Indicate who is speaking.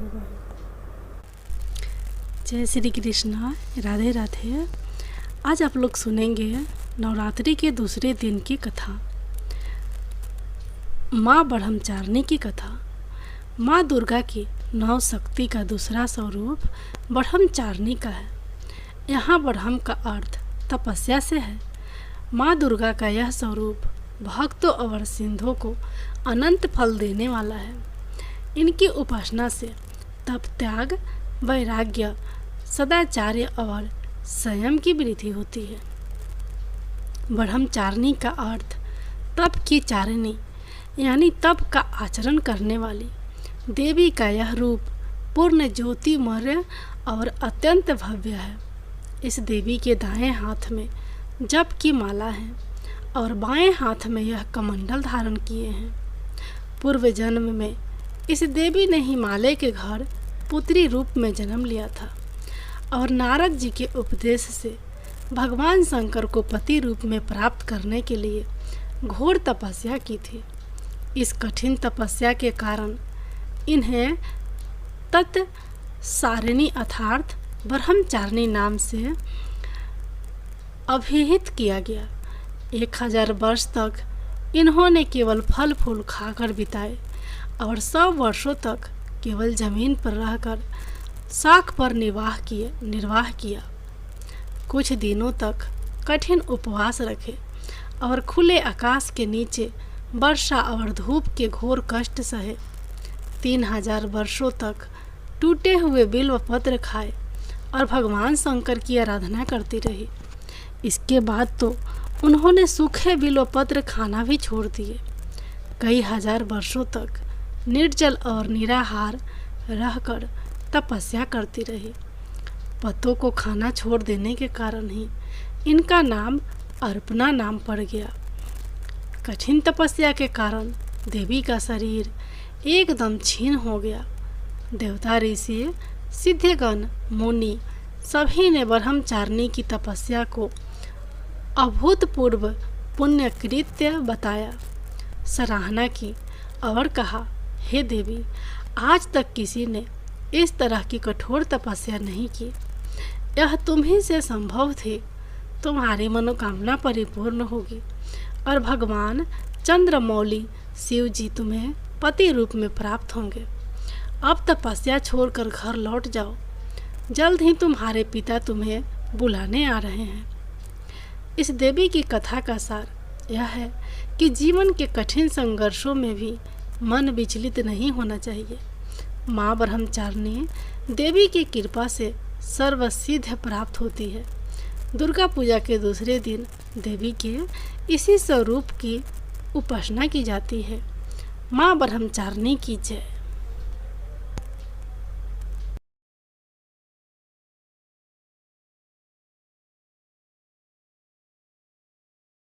Speaker 1: होगा। जय श्री कृष्णा, राधे राधे। आज आप लोग सुनेंगे नवरात्रि के दूसरे दिन की कथा, माँ ब्रह्मचारिणी की कथा। माँ दुर्गा की नौ शक्ति का दूसरा स्वरूप ब्रह्मचारिणी का है। यहाँ ब्रह्म का अर्थ तपस्या से है। माँ दुर्गा का यह स्वरूप भक्तों और सिद्धों को अनंत फल देने वाला है। इनकी उपासना से तप, त्याग, वैराग्य, सदाचार्य और संयम की वृद्धि होती है। ब्रह्मचारिणी का अर्थ तप की चारिणी यानी तप का आचरण करने वाली देवी का यह रूप पूर्ण ज्योतिमय और अत्यंत भव्य है। इस देवी के दाएं हाथ में जप की माला है और बाएं हाथ में यह कमंडल धारण किए हैं। पूर्व जन्म में इस देवी ने हिमालय के घर पुत्री रूप में जन्म लिया था और नारद जी के उपदेश से भगवान शंकर को पति रूप में प्राप्त करने के लिए घोर तपस्या की थी। इस कठिन तपस्या के कारण इन्हें तत्सारिणी अर्थात ब्रह्मचारिणी नाम से अभिहित किया गया। 1000 वर्ष तक इन्होंने केवल फल फूल खाकर बिताए और 100 वर्षों तक केवल जमीन पर रहकर शाख पर निर्वाह किया। कुछ दिनों तक कठिन उपवास रखे और खुले आकाश के नीचे वर्षा और धूप के घोर कष्ट सहे। 3000 वर्षों तक टूटे हुए बिल्व पत्र खाए और भगवान शंकर की आराधना करती रही। इसके बाद तो उन्होंने सूखे बिल्व पत्र खाना भी छोड़ दिए। कई हजार वर्षों तक निर्जल और निराहार रहकर तपस्या करती रही। पत्तों को खाना छोड़ देने के कारण ही इनका नाम अर्पणा नाम पड़ गया। कठिन तपस्या के कारण देवी का शरीर एकदम क्षीण हो गया। देवता, ऋषि, सिद्धगण, मुनि सभी ने ब्रह्मचारिणी की तपस्या को अभूतपूर्व पुण्य कृत्य बताया, सराहना की और कहा, हे देवी, आज तक किसी ने इस तरह की कठोर तपस्या नहीं की। यह तुम्ही से संभव थी। तुम्हारी मनोकामना परिपूर्ण होगी और भगवान चंद्रमौली शिव जी तुम्हें पति रूप में प्राप्त होंगे। अब तपस्या छोड़कर घर लौट जाओ। जल्द ही तुम्हारे पिता तुम्हें बुलाने आ रहे हैं। इस देवी की कथा का सार यह है कि जीवन के कठिन संघर्षों में भी मन विचलित नहीं होना चाहिए। माँ ब्रह्मचारिणी देवी की कृपा से सर्वसिद्ध प्राप्त होती है। दुर्गा पूजा के दूसरे दिन देवी के इसी स्वरूप की उपासना की जाती है। माँ ब्रह्मचारिणी की जय।